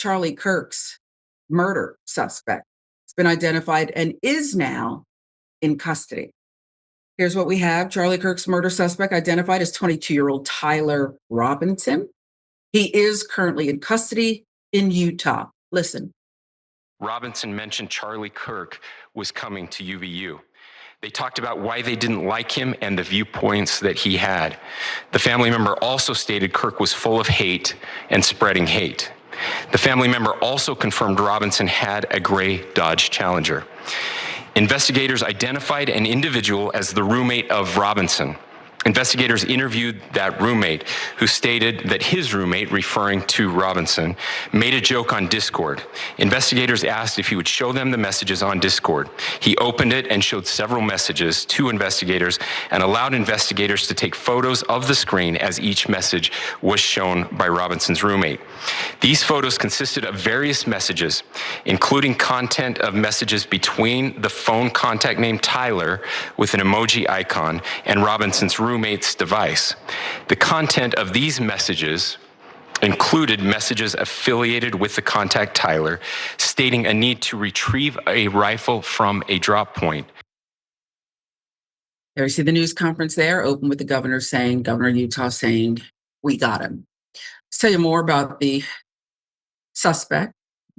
Charlie Kirk's murder suspect. It's been identified and is now in custody. Here's what we have. Charlie Kirk's murder suspect identified as 22-year-old Tyler Robinson. He is currently in custody in Utah. Listen. Robinson mentioned Charlie Kirk was coming to UVU. They talked about why they didn't like him and the viewpoints that he had. The family member also stated Kirk was full of hate and spreading hate. The family member also confirmed Robinson had a gray Dodge Challenger. Investigators identified an individual as the roommate of Robinson. Investigators interviewed that roommate, who stated that his roommate, referring to Robinson, made a joke on Discord. Investigators asked if he would show them the messages on Discord. He opened it and showed several messages to investigators and allowed investigators to take photos of the screen as each message was shown by Robinson's roommate. These photos consisted of various messages, including content of messages between the phone contact named Tyler with an emoji icon and Robinson's roommate's device. The content of these messages included messages affiliated with the contact Tyler, stating a need to retrieve a rifle from a drop point. There you see the news conference there, open with the governor of Utah saying, we got him. Let's tell you more about the suspect.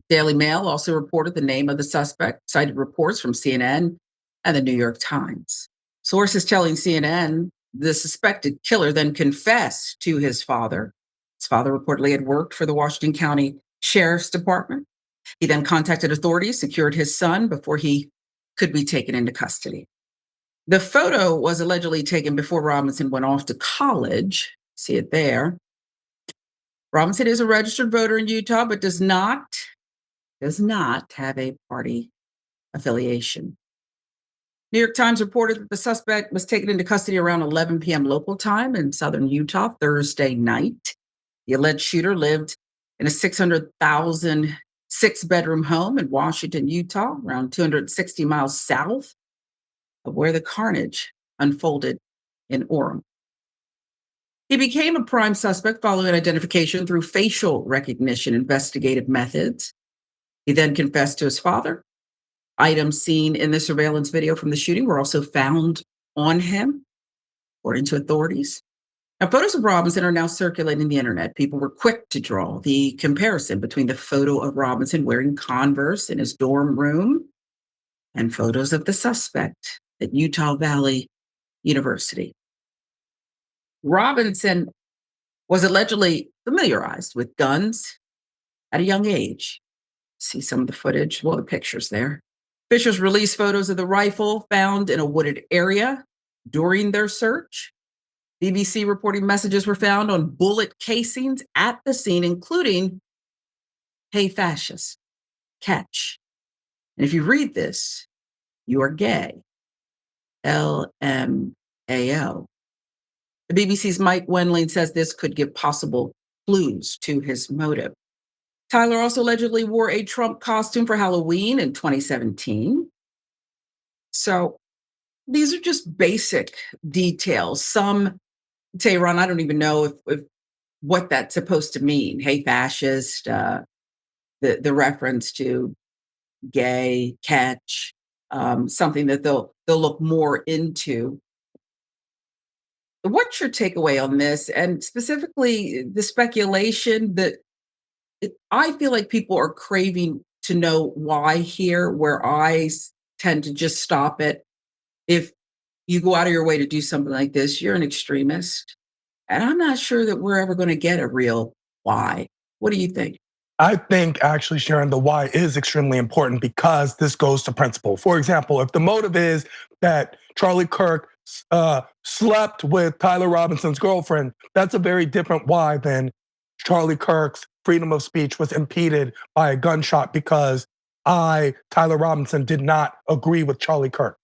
Daily Mail also reported the name of the suspect, cited reports from CNN and the New York Times. Sources telling CNN the suspected killer then confessed to his father. His father reportedly had worked for the Washington County Sheriff's Department. He then contacted authorities, secured his son before he could be taken into custody. The photo was allegedly taken before Robinson went off to college. See it there. Robinson is a registered voter in Utah, but does not have a party affiliation. New York Times reported that the suspect was taken into custody around 11 p.m. local time in southern Utah Thursday night. The alleged shooter lived in a 600,000 six-bedroom home in Washington, Utah, around 260 miles south of where the carnage unfolded in Orem. He became a prime suspect following identification through facial recognition investigative methods. He then confessed to his father. Items seen in the surveillance video from the shooting were also found on him, according to authorities. Now, photos of Robinson are now circulating the internet. People were quick to draw the comparison between the photo of Robinson wearing Converse in his dorm room and photos of the suspect at Utah Valley University. Robinson was allegedly familiarized with guns at a young age. See some of the footage, well, the pictures there. Officials released photos of the rifle found in a wooded area during their search. BBC reporting messages were found on bullet casings at the scene, including, "Hey, fascist, catch." And if you read this, you are gay. LMAO. The BBC's Mike Wendling says this could give possible clues to his motive. Tyler also allegedly wore a Trump costume for Halloween in 2017. So these are just basic details. Some Tehran, I don't even know if what that's supposed to mean. Hey, fascist, the reference to gay, catch, something that they'll look more into. What's your takeaway on this? And specifically the speculation that I feel like people are craving to know why here, where tend to just stop it. If you go out of your way to do something like this, you're an extremist. And I'm not sure that we're ever going to get a real why. What do you think? I think actually, Sharon, the why is extremely important because this goes to principle. For example, if the motive is that Charlie Kirk slept with Tyler Robinson's girlfriend, that's a very different why than Charlie Kirk's freedom of speech was impeded by a gunshot because Tyler Robinson, did not agree with Charlie Kirk.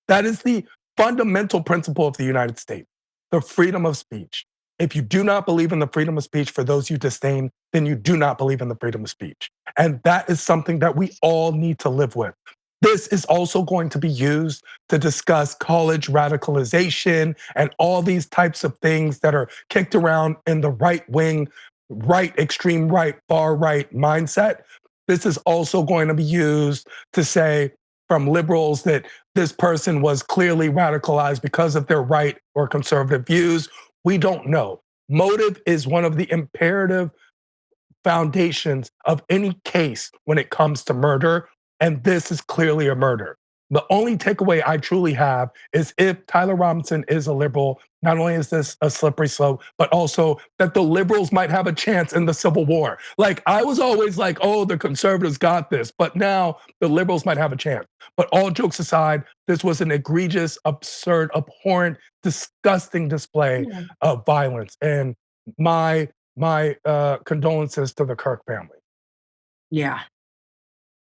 That is the fundamental principle of the United States, the freedom of speech. If you do not believe in the freedom of speech for those you disdain, then you do not believe in the freedom of speech. And that is something that we all need to live with. This is also going to be used to discuss college radicalization and all these types of things that are kicked around in the right wing right, extreme right, far right mindset, this is also going to be used to say from liberals that this person was clearly radicalized because of their right or conservative views. We don't know. Motive is one of the imperative foundations of any case when it comes to murder, and this is clearly a murder. The only takeaway I truly have is if Tyler Robinson is a liberal, not only is this a slippery slope, but also that the liberals might have a chance in the Civil War. Like, I was always like, oh, the conservatives got this, but now the liberals might have a chance. But all jokes aside, this was an egregious, absurd, abhorrent, disgusting display Yeah. of violence. And my condolences to the Kirk family. Yeah.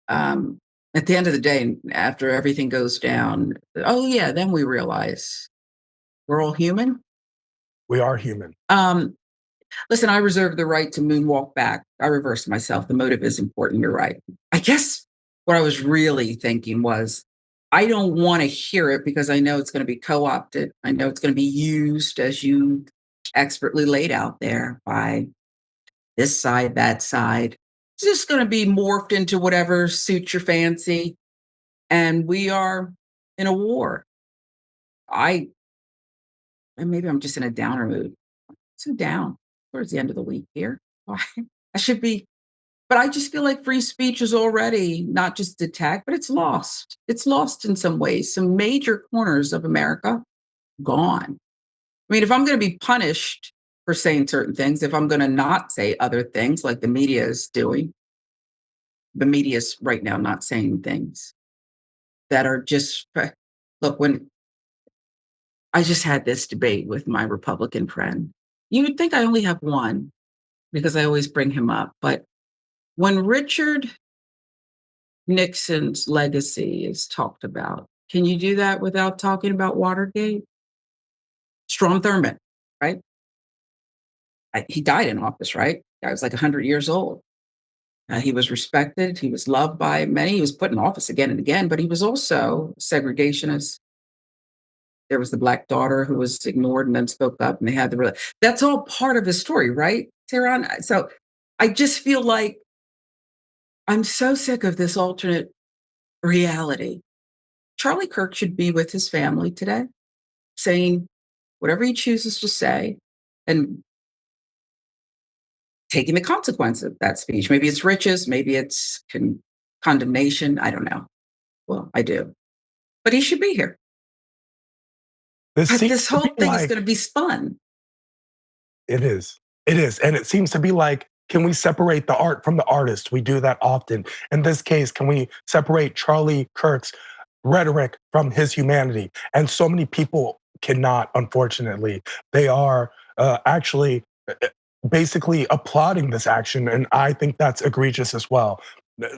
Um, at the end of the day, after everything goes down, oh yeah, then we realize we're all human. We are human. Um, Listen, I reserve the right to moonwalk back. I reversed myself. The motive is important. You're right. I guess what I was really thinking was I don't want to hear it because I know it's going to be co opted. I know it's going to be used as you expertly laid out there by this side, that side. It's just going to be morphed into whatever suits your fancy. And we are in a war. I, and maybe I'm just in a downer mood. So down towards the end of the week here. Why? I should be, but I just feel like free speech is already not just attacked, but it's lost. It's lost in some ways. Some major corners of America gone. I mean, if I'm going to be punished for saying certain things, if I'm going to not say other things like the media is doing, the media is right now not saying things that are just look. When I just had this debate with my Republican friend, you would think I only have one because I always bring him up, but when Richard Nixon's legacy is talked about, can you do that without talking about Watergate? Strom Thurmond, right? He died in office, right? Guy was like 100 years old. He was respected. He was loved by many. He was put in office again and again, but he was also segregationist. There was the black daughter who was ignored and then spoke up, and they had the. That's all part of his story, right, Tehran? So I just feel like I'm so sick of this alternate reality. Charlie Kirk should be with his family today, saying whatever he chooses to say and taking the consequence of that speech. Maybe it's riches, maybe it's condemnation. I don't know. Well, I do. But he should be here. This But seems this to be whole thing is like going to be spun. it is. It is. And it seems to be like, can we separate the art from the artist? We do that often. In this case, can we separate Charlie Kirk's rhetoric from his humanity? And so many people cannot, unfortunately. They are actually basically applauding this action. And I think that's egregious as well.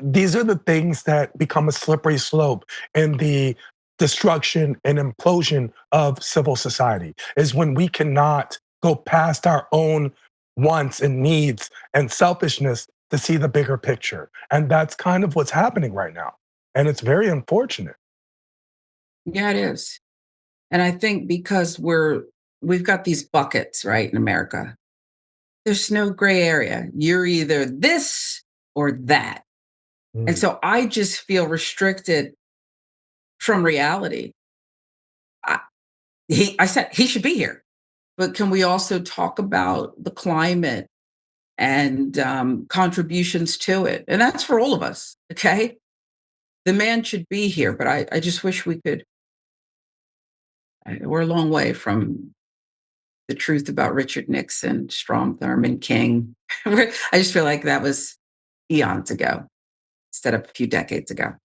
These are the things that become a slippery slope in the destruction and implosion of civil society, is when we cannot go past our own wants and needs and selfishness to see the bigger picture. And that's kind of what's happening right now. And it's very unfortunate. Yeah, it is. And I think because we've got these buckets, right, in America. There's no gray area. You're either this or that. And Mm. so I just feel restricted from reality. I, I said he should be here, but can we also talk about the climate and contributions to it? And that's for all of us. Okay, the man should be here, but I just wish we could. We're a long way from the truth about Richard Nixon, Strom Thurmond, King. I just feel like that was eons ago instead of a few decades ago.